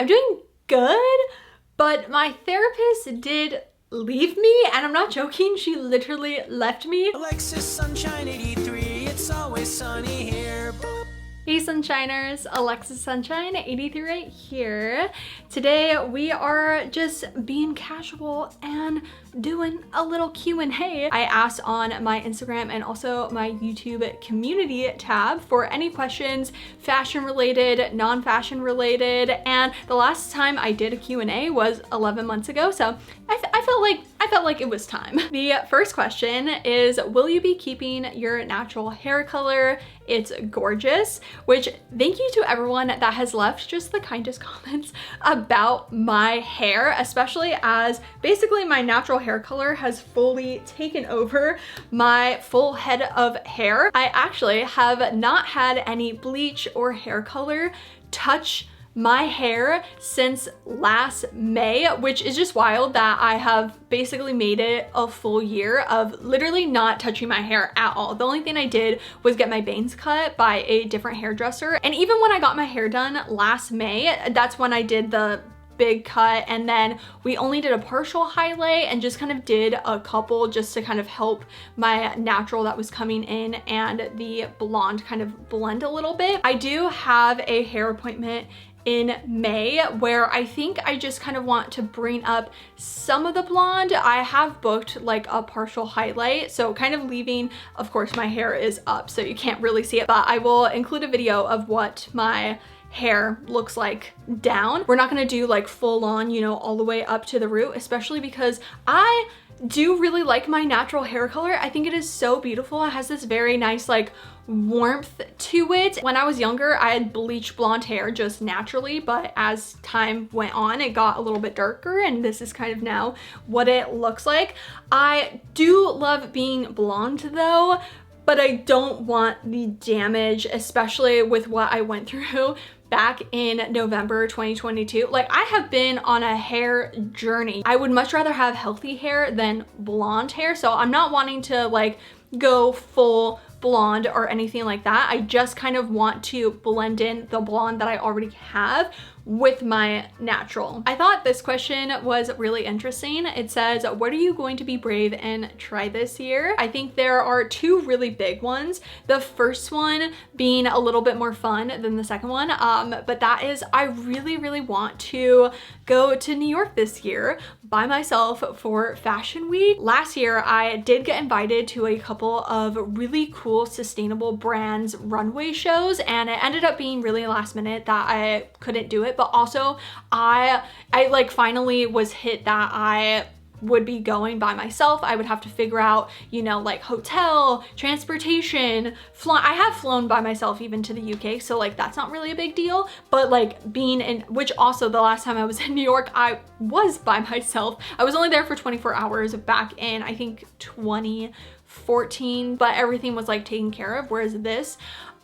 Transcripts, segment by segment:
I'm doing good, but my therapist did leave me, and I'm not joking, she literally left me. Alexis Sunshine 83, it's always sunny here. Hey Sunshiners, Alexis Sunshine 83 right here. Today we are just being casual and doing a little Q&A. I asked on my Instagram and also my YouTube community tab for any questions, fashion related, non-fashion related, and the last time I did a Q&A was 11 months ago, so I felt like it was time. The first question is, will you be keeping your natural hair color? It's gorgeous, which thank you to everyone that has left just the kindest comments about my hair, especially as basically my natural hair color has fully taken over my full head of hair. I actually have not had any bleach or hair color touch my hair since last May, which is just wild that I have basically made it a full year of literally not touching my hair at all. The only thing I did was get my bangs cut by a different hairdresser. And even when I got my hair done last May, that's when I did the big cut, and then we only did a partial highlight and just kind of did a couple just to kind of help my natural that was coming in and the blonde kind of blend a little bit. I do have a hair appointment in May where I think I just kind of want to bring up some of the blonde. I have booked like a partial highlight, so kind of leaving, of course my hair is up so you can't really see it, but I will include a video of what my hair looks like down. We're not gonna do like full on, you know, all the way up to the root, especially because I do really like my natural hair color. I think it is so beautiful. It has this very nice like warmth to it. When I was younger, I had bleach blonde hair just naturally, but as time went on, it got a little bit darker, and this is kind of now what it looks like. I do love being blonde though, but I don't want the damage, especially with what I went through back in November 2022. Like, I have been on a hair journey. I would much rather have healthy hair than blonde hair, so I'm not wanting to like go full blonde or anything like that. I just kind of want to blend in the blonde that I already have with my natural. I thought this question was really interesting. It says, what are you going to be brave and try this year? I think there are two really big ones. The first one being a little bit more fun than the second one, but that is I really want to go to New York this year by myself for Fashion Week. Last year, I did get invited to a couple of really cool sustainable brands runway shows, and it ended up being really last minute that I couldn't do it, but also I like finally was hit that I would be going by myself. I would have to figure out, you know, like hotel, transportation, I have flown by myself even to the UK, so like that's not really a big deal, but like being in, which also the last time I was in New York, I was by myself. I was only there for 24 hours back in, I think 2014, but everything was like taken care of, whereas this,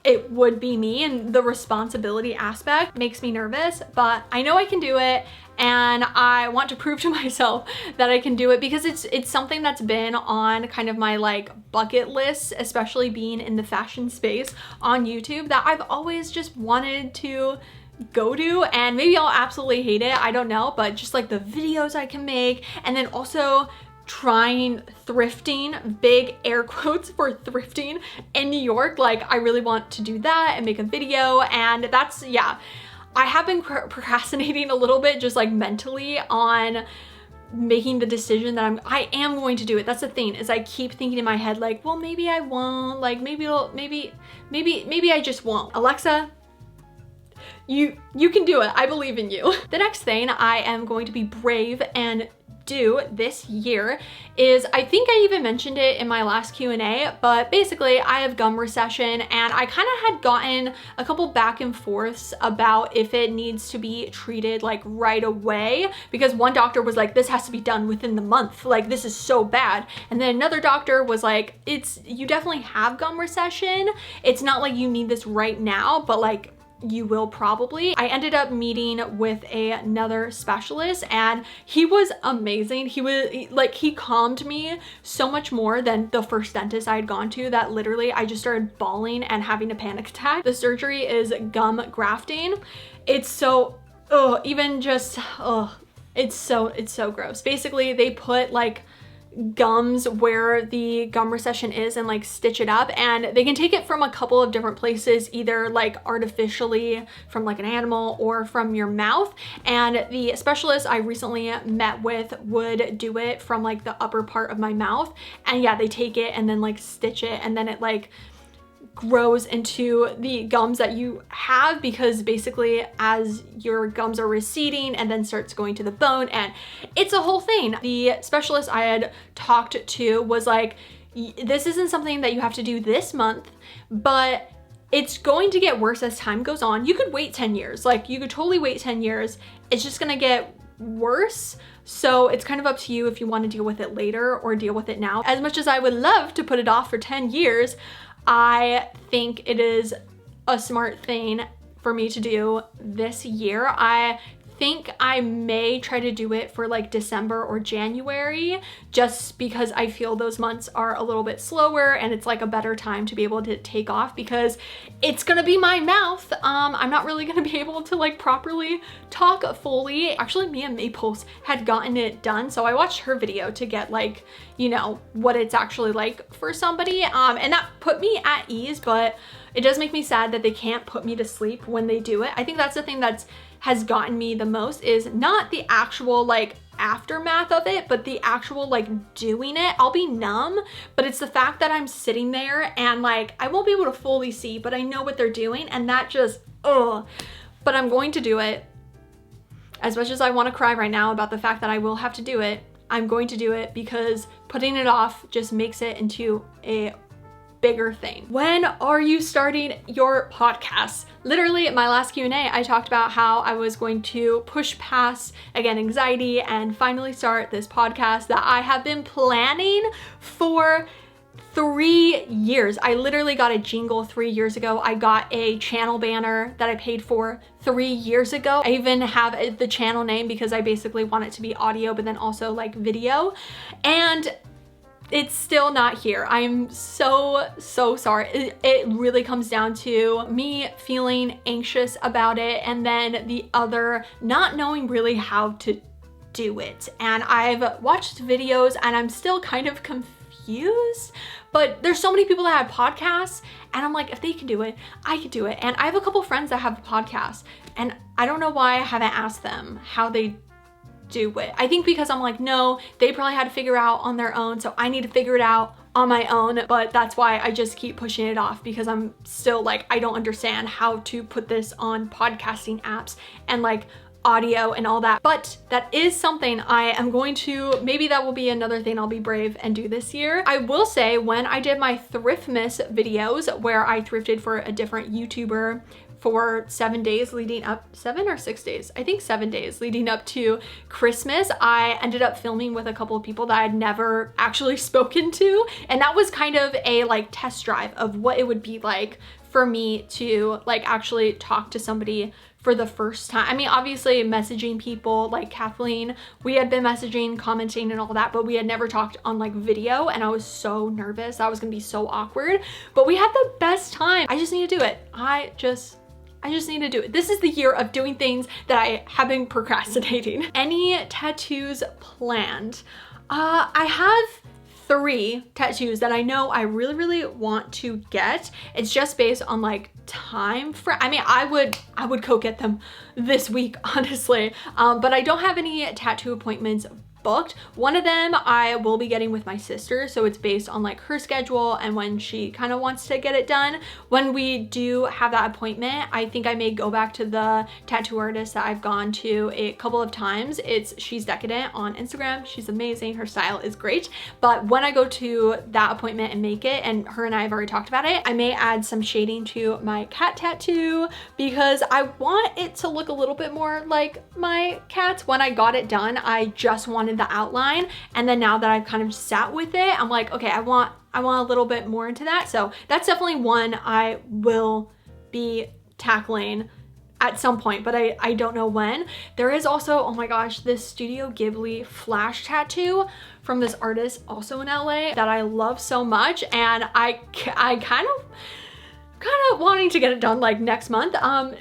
it would be me, and the responsibility aspect makes me nervous, but I know I can do it, and I want to prove to myself that I can do it because it's something that's been on kind of my like bucket list, especially being in the fashion space on YouTube, that I've always just wanted to go to, and maybe I'll absolutely hate it, I don't know, but just like the videos I can make, and then also trying thrifting, big air quotes for thrifting in New York. Like, I really want to do that and make a video, and that's, yeah, I have been procrastinating a little bit just like mentally on making the decision that I am going to do it. That's the thing, is I keep thinking in my head like, well, maybe I won't, like maybe I just won't. Alexa, you can do it. I believe in you. The next thing I am going to be brave and do this year is, I think I even mentioned it in my last Q&A, but basically I have gum recession, and I kind of had gotten a couple back and forths about if it needs to be treated like right away, because one doctor was like, this has to be done within the month, like this is so bad, and then another doctor was like, you definitely have gum recession, it's not like you need this right now, but like you will probably. I ended up meeting with another specialist, and he was amazing. He calmed me so much more than the first dentist I had gone to, that literally I just started bawling and having a panic attack. The surgery is gum grafting. It's so oh, even just, oh, it's so gross. Basically, they put like gums where the gum recession is and like stitch it up, and they can take it from a couple of different places, either like artificially from like an animal or from your mouth. And the specialist I recently met with would do it from like the upper part of my mouth, and yeah, they take it and then like stitch it, and then it like grows into the gums that you have, because basically as your gums are receding and then starts going to the bone, and it's a whole thing. The specialist I had talked to was like, this isn't something that you have to do this month, but it's going to get worse as time goes on. You could wait 10 years, like you could totally wait 10 years. It's just gonna get worse. So it's kind of up to you if you want to deal with it later or deal with it now. As much as I would love to put it off for 10 years, I think it is a smart thing for me to do this year. I think I may try to do it for like December or January, just because I feel those months are a little bit slower and it's like a better time to be able to take off, because it's gonna be my mouth. I'm not really gonna be able to like properly talk fully. Actually, Mia Maples had gotten it done, so I watched her video to get like, you know, what it's actually like for somebody, and that put me at ease. But it does make me sad that they can't put me to sleep when they do it. I think that's the thing that's has gotten me the most, is not the actual like aftermath of it, but the actual like doing it. I'll be numb, but it's the fact that I'm sitting there and like I won't be able to fully see, but I know what they're doing, and that just, ugh. But I'm going to do it. As much as I want to cry right now about the fact that I will have to do it, I'm going to do it, because putting it off just makes it into a bigger thing. When are you starting your podcast? Literally, my last Q&A, I talked about how I was going to push past, again, anxiety and finally start this podcast that I have been planning for 3 years. I literally got a jingle 3 years ago. I got a channel banner that I paid for 3 years ago. I even have the channel name because I basically want it to be audio, but then also like video. And it's still not here. I'm so sorry. It really comes down to me feeling anxious about it, and then the other not knowing really how to do it. And I've watched videos and I'm still kind of confused, but there's so many people that have podcasts, and I'm like, if they can do it, I can do it. And I have a couple friends that have a podcast, and I don't know why I haven't asked them how they do it. I think because I'm like, no, they probably had to figure out on their own, so I need to figure it out on my own. But that's why I just keep pushing it off, because I'm still like, I don't understand how to put this on podcasting apps and like audio and all that. But that is something I am going to, maybe that will be another thing I'll be brave and do this year. I will say, when I did my Thriftmas videos where I thrifted for a different YouTuber for 7 days leading up, 7 or 6 days, I think 7 days leading up to Christmas, I ended up filming with a couple of people that I'd never actually spoken to. And that was kind of a like test drive of what it would be like for me to like actually talk to somebody for the first time. I mean, obviously messaging people like Kathleen, we had been messaging, commenting and all that, but we had never talked on like video, and I was so nervous. That was gonna be so awkward, but we had the best time. I just need to do it. I just need to do it. This is the year of doing things that I have been procrastinating. Any tattoos planned? I have 3 tattoos that I know I really want to get. It's just based on like time for, I mean, I would go get them this week, honestly. But I don't have any tattoo appointments booked. One of them I will be getting with my sister, so it's based on like her schedule and when she kind of wants to get it done. When we do have that appointment, I think I may go back to the tattoo artist that I've gone to a couple of times. She's Decadent on Instagram. She's amazing. Her style is great. But when I go to that appointment and make it, and her and I have already talked about it, I may add some shading to my cat tattoo, because I want it to look a little bit more like my cats. When I got it done, I just wanted the outline, and then now that I've kind of sat with it, I'm like, okay, I want a little bit more into that. So that's definitely one I will be tackling at some point, but I don't know when. There is also, oh my gosh, this Studio Ghibli flash tattoo from this artist also in LA that I love so much, and I kind of wanting to get it done like next month.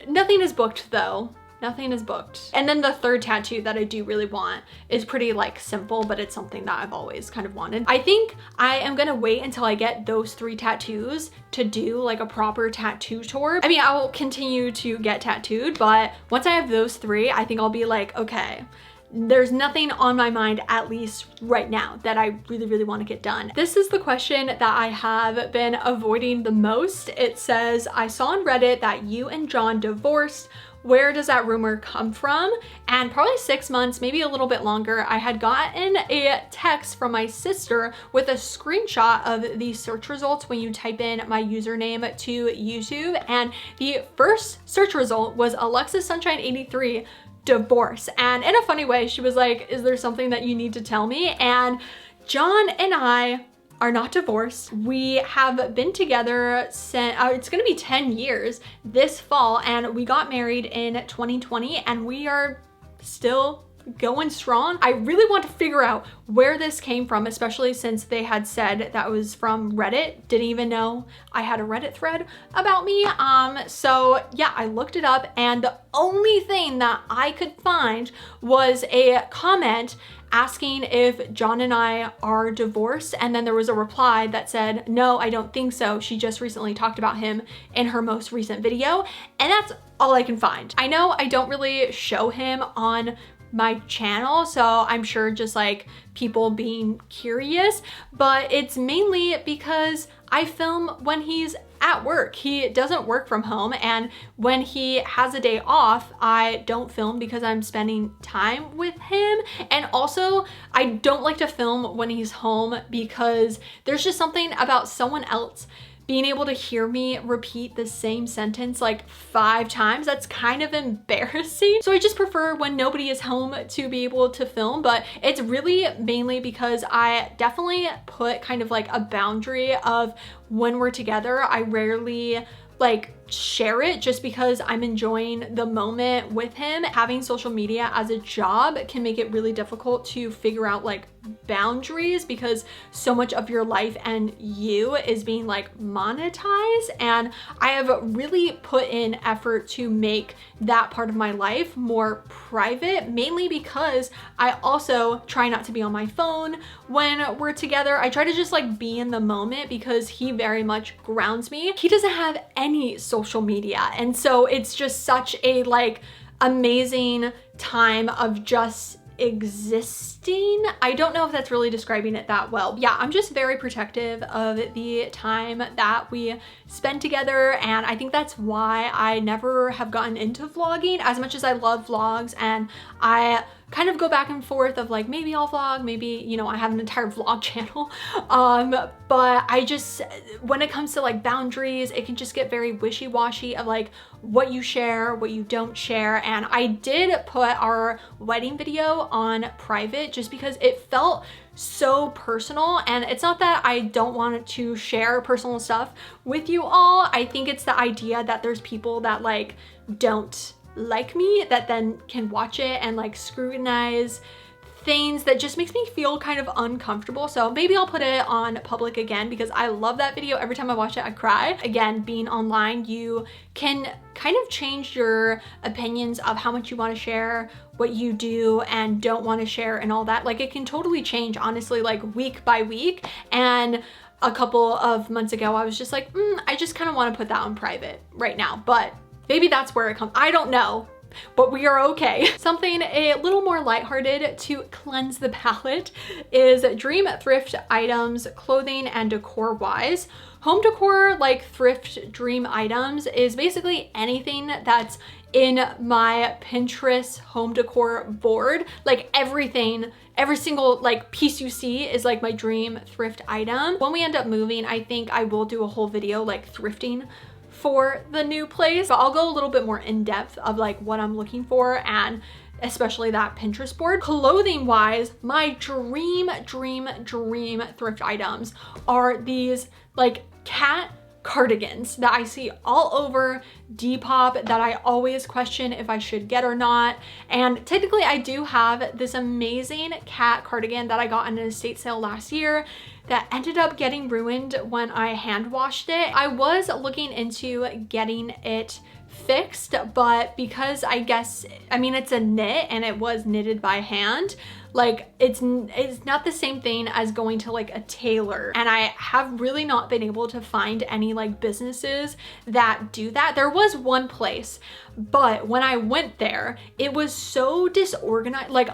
Nothing is booked though. nothing is booked. And then the third tattoo that I do really want is pretty like simple, but it's something that I've always kind of wanted. I think I am gonna wait until I get those 3 tattoos to do like a proper tattoo tour. I mean, I will continue to get tattooed, but once I have those 3, I think I'll be like, okay, there's nothing on my mind, at least right now, that I really want to get done. This is the question that I have been avoiding the most. It says, I saw on Reddit that you and John divorced. Where does that rumor come from? And probably 6 months, maybe a little bit longer, I had gotten a text from my sister with a screenshot of the search results when you type in my username to YouTube. And the first search result was Alexis Sunshine 83 divorce. And in a funny way, she was like, is there something that you need to tell me? And John and I are not divorced. We have been together since, it's gonna be 10 years this fall, and we got married in 2020, and we are still going strong. I really want to figure out where this came from, especially since they had said that was from Reddit. Didn't even know I had a Reddit thread about me. So yeah, I looked it up, and the only thing that I could find was a comment asking if John and I are divorced, and then there was a reply that said, no, I don't think so. She just recently talked about him in her most recent video, and that's all I can find. I know I don't really show him on my channel, so I'm sure just like people being curious, but it's mainly because I film when he's at work. He doesn't work from home, and when he has a day off, I don't film because I'm spending time with him. And also, I don't like to film when he's home because there's just something about someone else being able to hear me repeat the same sentence like 5 times, that's kind of embarrassing. So I just prefer when nobody is home to be able to film, but it's really mainly because I definitely put kind of like a boundary of when we're together, I rarely like share it just because I'm enjoying the moment with him. Having social media as a job can make it really difficult to figure out like boundaries because so much of your life and you is being like monetized, and I have really put in effort to make that part of my life more private, mainly because I also try not to be on my phone when we're together. I try to just like be in the moment because he very much grounds me. He doesn't have any social media, and so it's just such a like amazing time of just existing. I don't know if that's really describing it that well. Yeah, I'm just very protective of the time that we spend together, and I think that's why I never have gotten into vlogging as much as I love vlogs, and I kind of go back and forth of like, maybe I'll vlog, maybe, you know, I have an entire vlog channel. But I just, when it comes to like boundaries, it can just get very wishy-washy of like what you share, what you don't share. And I did put our wedding video on private just because it felt so personal, and it's not that I don't want to share personal stuff with you all. I think it's the idea that there's people that like don't like me that then can watch it and like scrutinize things that just makes me feel kind of uncomfortable. So maybe I'll put it on public again because I love that video. Every time I watch it, I cry. Again, being online, you can kind of change your opinions of how much you want to share, what you do and don't want to share and all that. Like it can totally change, honestly, like week by week. And a couple of months ago, I was just like, I just kind of want to put that on private right now, but maybe that's where it comes. I don't know, but we are okay. Something a little more lighthearted to cleanse the palate is dream thrift items, clothing and decor wise. Home decor, like thrift dream items, is basically anything that's in my Pinterest home decor board. Like everything, every single like piece you see is like my dream thrift item. When we end up moving, I think I will do a whole video like thrifting for the new place, but I'll go a little bit more in depth of like what I'm looking for, and especially that Pinterest board. Clothing wise, my dream thrift items are these like cat cardigans that I see all over Depop that I always question if I should get or not. And technically I do have this amazing cat cardigan that I got in an estate sale last year that ended up getting ruined when I hand washed it. I was looking into getting it fixed, but because I guess, I mean, it's a knit and it was knitted by hand, like it's not the same thing as going to like a tailor. And I have really not been able to find any like businesses that do that. There was one place, but when I went there, it was so disorganized. Like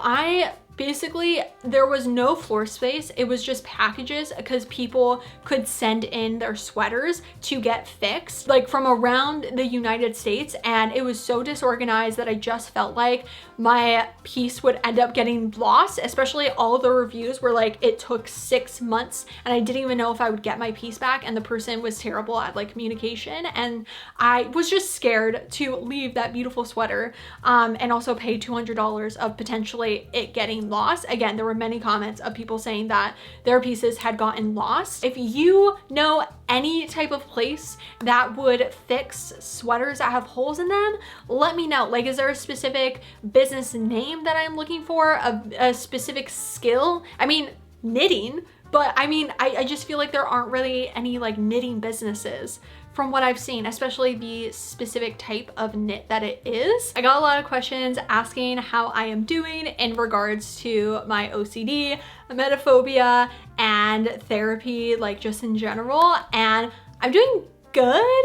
basically, there was no floor space. It was just packages because people could send in their sweaters to get fixed, like from around the United States. And it was so disorganized that I just felt like my piece would end up getting lost, especially all the reviews were like, it took 6 months and I didn't even know if I would get my piece back. And the person was terrible at like communication. And I was just scared to leave that beautiful sweater and also pay $200 of potentially it getting lost. Again, there were many comments of people saying that their pieces had gotten lost. If you know any type of place that would fix sweaters that have holes in them, let me know. Like, is there a specific business name that I'm looking for, a specific skill? I mean, knitting, but I mean, I just feel like there aren't really any like knitting businesses from what I've seen, especially the specific type of knit that it is. I got a lot of questions asking how I am doing in regards to my OCD, emetophobia, and therapy, like just in general. And I'm doing good,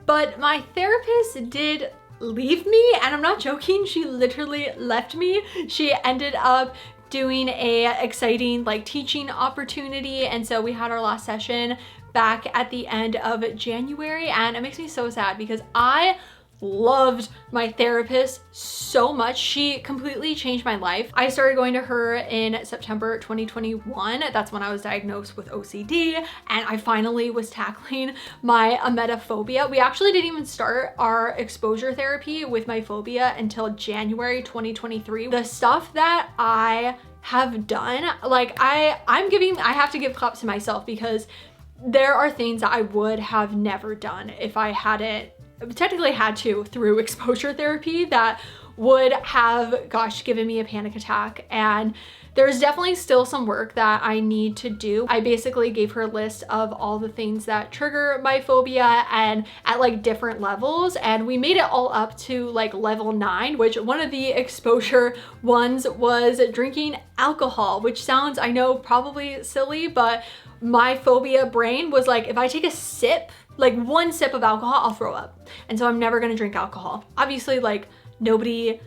but my therapist did leave me, and I'm not joking, she literally left me. She ended up doing a exciting like teaching opportunity, and so we had our last session back at the end of January, and it makes me so sad because I loved my therapist so much. She completely changed my life. I started going to her in September 2021. That's when I was diagnosed with OCD, and I finally was tackling my emetophobia. We actually didn't even start our exposure therapy with my phobia until January 2023. The stuff that I have done, like I have to give claps to myself because there are things that I would have never done if I hadn't technically had to through exposure therapy that would have, gosh, given me a panic attack. And there's definitely still some work that I need to do. I basically gave her a list of all the things that trigger my phobia and at like different levels. And we made it all up to like level 9, which one of the exposure ones was drinking alcohol, which sounds, I know, probably silly, but my phobia brain was like, if I take a sip, like one sip of alcohol, I'll throw up. And so I'm never gonna drink alcohol. Obviously, like nobody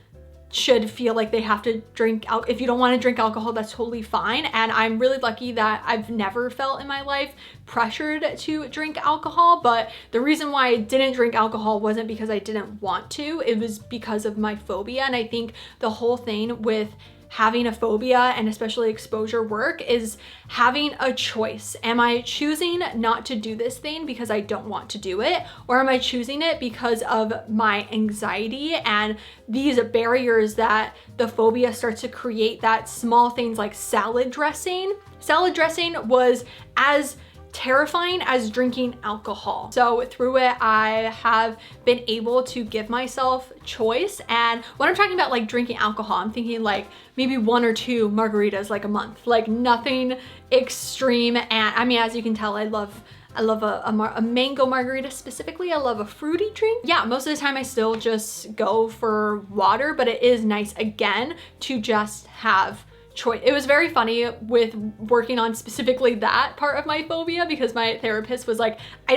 should feel like they have to drink alcohol. If you don't want to drink alcohol, that's totally fine. And I'm really lucky that I've never felt in my life pressured to drink alcohol. But the reason why I didn't drink alcohol wasn't because I didn't want to, it was because of my phobia. And I think the whole thing with having a phobia and especially exposure work is having a choice. Am I choosing not to do this thing because I don't want to do it? Or am I choosing it because of my anxiety and these barriers that the phobia starts to create, that small things like salad dressing? Salad dressing was as terrifying as drinking alcohol. So through it, I have been able to give myself choice. And when I'm talking about like drinking alcohol, I'm thinking like maybe 1 or 2 margaritas like a month, like nothing extreme. And I mean, as you can tell, I love a mango margarita specifically. I love a fruity drink. Yeah, most of the time I still just go for water, but it is nice again to just have choice. It was very funny with working on specifically that part of my phobia because my therapist was like, I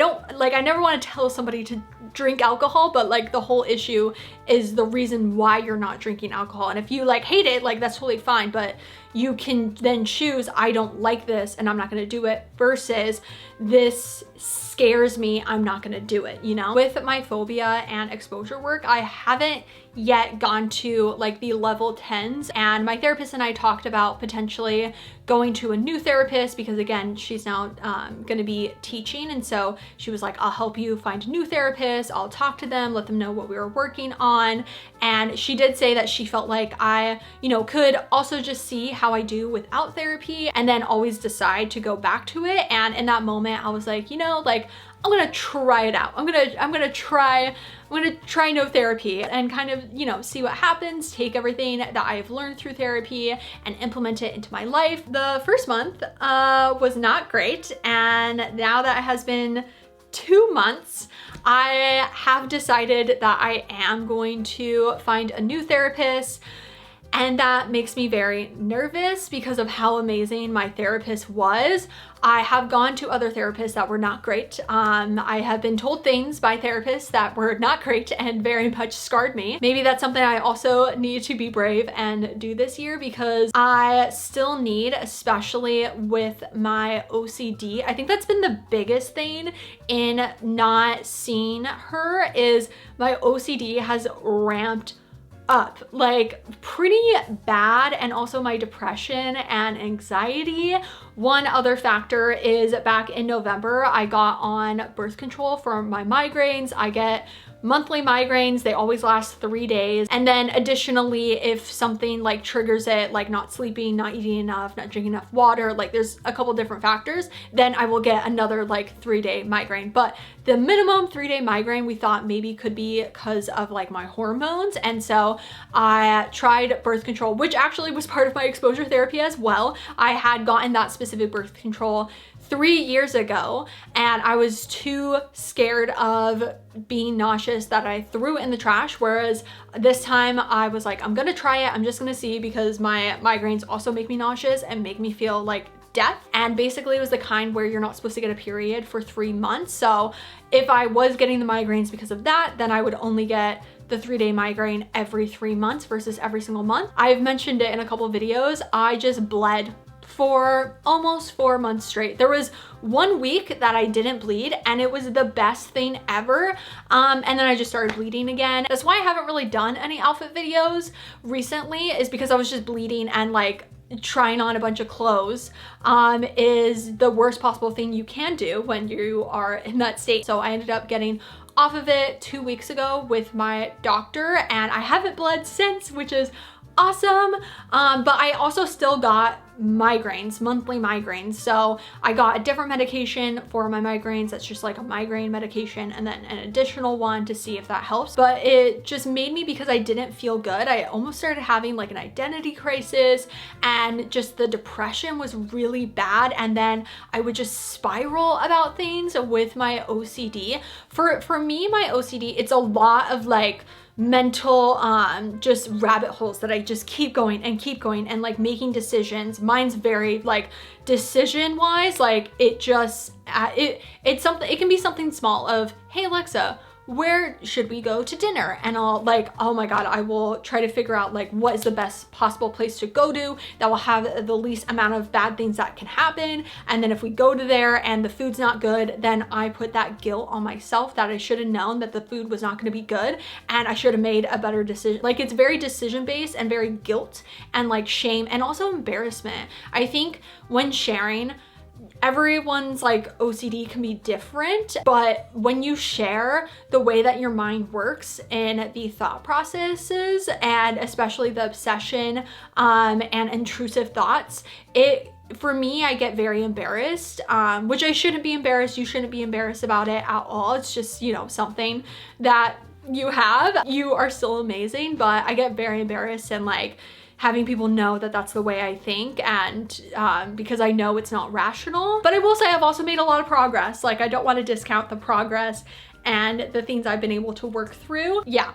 never want to tell somebody to drink alcohol, but like the whole issue is the reason why you're not drinking alcohol. And if you like hate it, like that's totally fine, but you can then choose, I don't like this and I'm not gonna do it, versus this scares me, I'm not gonna do it, you know? With my phobia and exposure work, I haven't yet gone to like the level 10s, and my therapist and I talked about potentially going to a new therapist because again, she's now gonna be teaching, and so she was like, I'll help you find a new therapist, I'll talk to them, let them know what we were working on. And she did say that she felt like I, you know, could also just see how I do without therapy and then always decide to go back to it. And in that moment I was like, you know, like I'm gonna try it out. I'm gonna try no therapy and kind of, you know, see what happens, take everything that I have learned through therapy and implement it into my life. The first month was not great, and now that has been 2 months, I have decided that I am going to find a new therapist. And that makes me very nervous because of how amazing my therapist was. I have gone to other therapists that were not great. I have been told things by therapists that were not great and very much scarred me. Maybe that's something I also need to be brave and do this year, because I still need, especially with my OCD, I think that's been the biggest thing in not seeing her, is my OCD has ramped up like pretty bad, and also my depression and anxiety. One other factor is back in November, I got on birth control for my migraines. I get monthly migraines. They always last 3 days. And then additionally, if something like triggers it, like not sleeping, not eating enough, not drinking enough water, like there's a couple different factors, then I will get another like 3-day migraine. But the minimum 3-day migraine we thought maybe could be because of like my hormones. And so I tried birth control, which actually was part of my exposure therapy as well. I had gotten that specific birth control 3 years ago, and I was too scared of being nauseous that I threw it in the trash. Whereas this time I was like, I'm gonna try it. I'm just gonna see, because my migraines also make me nauseous and make me feel like death. And basically it was the kind where you're not supposed to get a period for 3 months. So if I was getting the migraines because of that, then I would only get the 3-day migraine every 3 months versus every single month. I've mentioned it in a couple of videos. I just bled for almost 4 months straight. There was 1 week that I didn't bleed, and it was the best thing ever. And then I just started bleeding again. That's why I haven't really done any outfit videos recently, is because I was just bleeding, and like trying on a bunch of clothes is the worst possible thing you can do when you are in that state. So I ended up getting off of it 2 weeks ago with my doctor, and I haven't bled since, which is awesome. But I also still got migraines, monthly migraines. So I got a different medication for my migraines. That's just like a migraine medication, and then an additional one to see if that helps. But it just made me, because I didn't feel good, I almost started having like an identity crisis, and just the depression was really bad. And then I would just spiral about things with my OCD. For me, my OCD, it's a lot of like mental just rabbit holes that I just keep going and like making decisions. Mine's very like decision wise, like it just it's something, it can be something small of, hey Alexa, where should we go to dinner? And I'll like, oh my God, I will try to figure out like what is the best possible place to go to that will have the least amount of bad things that can happen. And then if we go to there and the food's not good, then I put that guilt on myself that I should have known that the food was not going to be good, and I should have made a better decision. Like it's very decision based and very guilt and like shame and also embarrassment. I think when sharing, everyone's like OCD can be different, but when you share the way that your mind works in the thought processes, and especially the obsession and intrusive thoughts, for me, I get very embarrassed, which I shouldn't be embarrassed. You shouldn't be embarrassed about it at all. It's just, you know, something that you have. You are still amazing, but I get very embarrassed, and like having people know that that's the way I think, and because I know it's not rational. But I will say I've also made a lot of progress. Like I don't want to discount the progress and the things I've been able to work through. Yeah,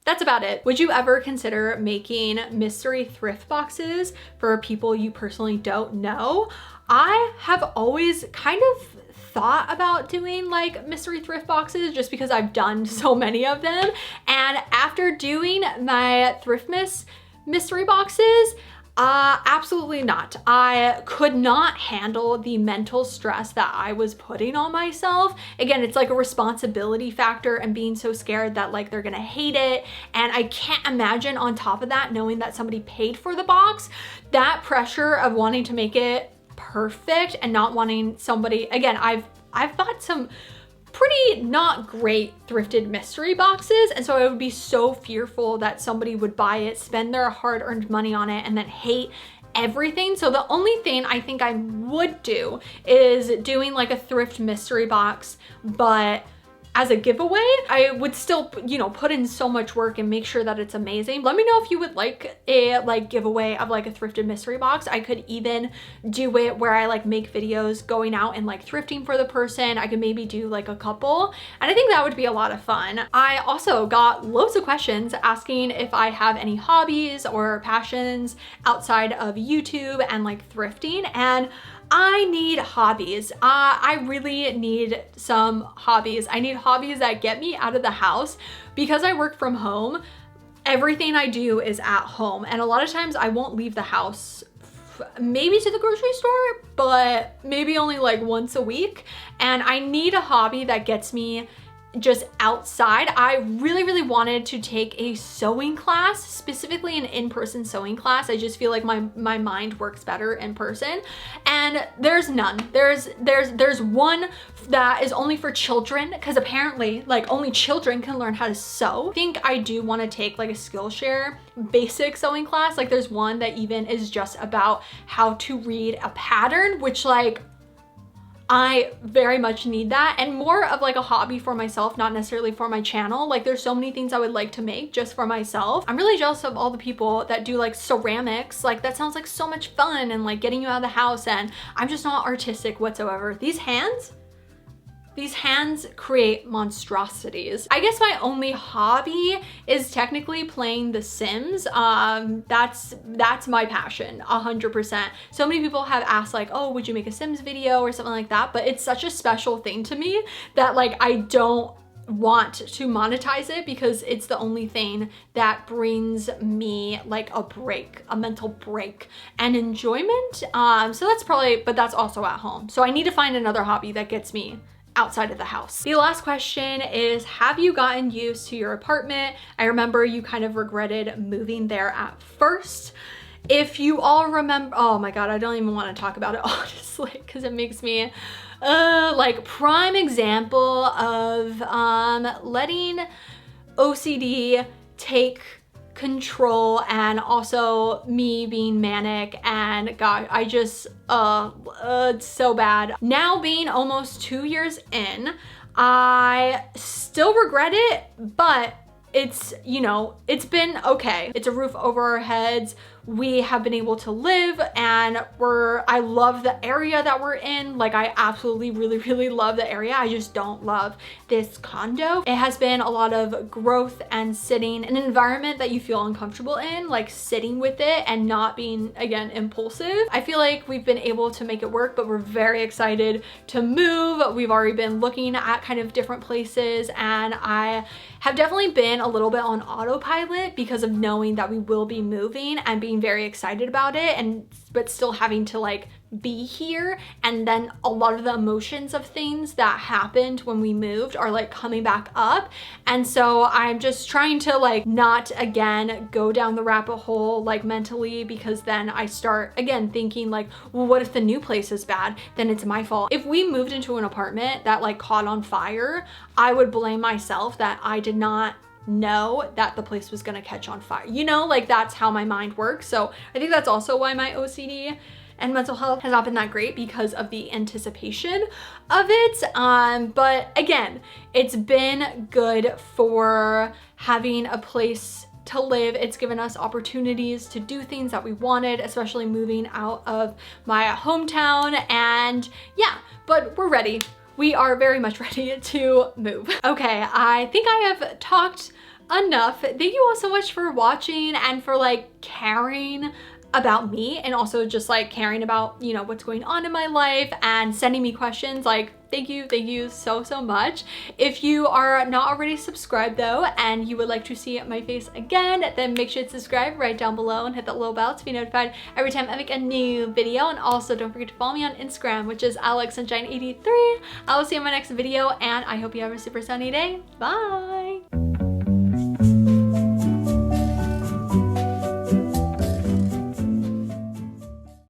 that's about it. Would you ever consider making mystery thrift boxes for people you personally don't know? I have always kind of thought about doing like mystery thrift boxes just because I've done so many of them. And after doing my Thriftmas mystery boxes, absolutely not. I could not handle the mental stress that I was putting on myself. Again, it's like a responsibility factor and being so scared that like they're gonna hate it. And I can't imagine on top of that, knowing that somebody paid for the box, that pressure of wanting to make it perfect and not wanting somebody, again, I've bought some pretty not great thrifted mystery boxes, and so I would be so fearful that somebody would buy it, spend their hard-earned money on it, and then hate everything. So the only thing I think I would do is doing like a thrift mystery box, but as a giveaway, I would still, you know, put in so much work and make sure that it's amazing. Let me know if you would like a like giveaway of like a thrifted mystery box. I could even do it where I like make videos going out and like thrifting for the person. I could maybe do like a couple, and I think that would be a lot of fun. I also got loads of questions asking if I have any hobbies or passions outside of YouTube and like thrifting, and I need hobbies. I really need some hobbies. I need hobbies that get me out of the house. Because I work from home, everything I do is at home. And a lot of times I won't leave the house, maybe to the grocery store, but maybe only like once a week. And I need a hobby that gets me just outside. I really wanted to take a sewing class, specifically an in-person sewing class. I just feel like my mind works better in person, and there's none. There's one that is only for children, because apparently like only children can learn how to sew. I think I do want to take like a Skillshare basic sewing class. Like there's one that even is just about how to read a pattern, which like I very much need that, and more of like a hobby for myself, not necessarily for my channel. Like there's so many things I would like to make just for myself. I'm really jealous of all the people that do like ceramics. Like that sounds like so much fun and like getting you out of the house, and I'm just not artistic whatsoever. These hands create monstrosities. I guess my only hobby is technically playing The Sims. That's my passion, 100%. So many people have asked like, oh, would you make a Sims video or something like that? But it's such a special thing to me that like I don't want to monetize it, because it's the only thing that brings me like a mental break and enjoyment. So that's probably, but that's also at home. So I need to find another hobby that gets me outside of the house. The last question is, have you gotten used to your apartment? I remember you kind of regretted moving there at first. If you all remember, oh my God, I don't even want to talk about it honestly, because it makes me like prime example of letting OCD take control, and also me being manic, and God, I just it's so bad. Now being almost 2 years in, I still regret it, but it's, you know, it's been okay. It's a roof over our heads. We have been able to live, and I love the area that we're in. Like I absolutely really love the area. I just don't love this condo. It has been a lot of growth and sitting in an environment that you feel uncomfortable in, like sitting with it and not being, again, impulsive. I feel like we've been able to make it work, but we're very excited to move. We've already been looking at kind of different places, and I have definitely been a little bit on autopilot because of knowing that we will be moving and being very excited about it, but still having to like be here. And then a lot of the emotions of things that happened when we moved are like coming back up. And so I'm just trying to like not again go down the rabbit hole like mentally, because then I start again thinking like, well, what if the new place is bad? Then it's my fault. If we moved into an apartment that like caught on fire, I would blame myself that I did not know that the place was gonna catch on fire. You know, like that's how my mind works. So I think that's also why my OCD and mental health has not been that great, because of the anticipation of it. But again, it's been good for having a place to live. It's given us opportunities to do things that we wanted, especially moving out of my hometown. And yeah, but we're ready. We are very much ready to move. Okay, I think I have talked enough. Thank you all so much for watching and for like caring about me, and also just like caring about, you know, what's going on in my life and sending me questions. Like thank you so much. If you are not already subscribed though, and you would like to see my face again, then make sure to subscribe right down below and hit that little bell to be notified every time I make a new video. And also don't forget to follow me on Instagram, which is alexsunshine83. I will see you in my next video, and I hope you have a super sunny day. Bye.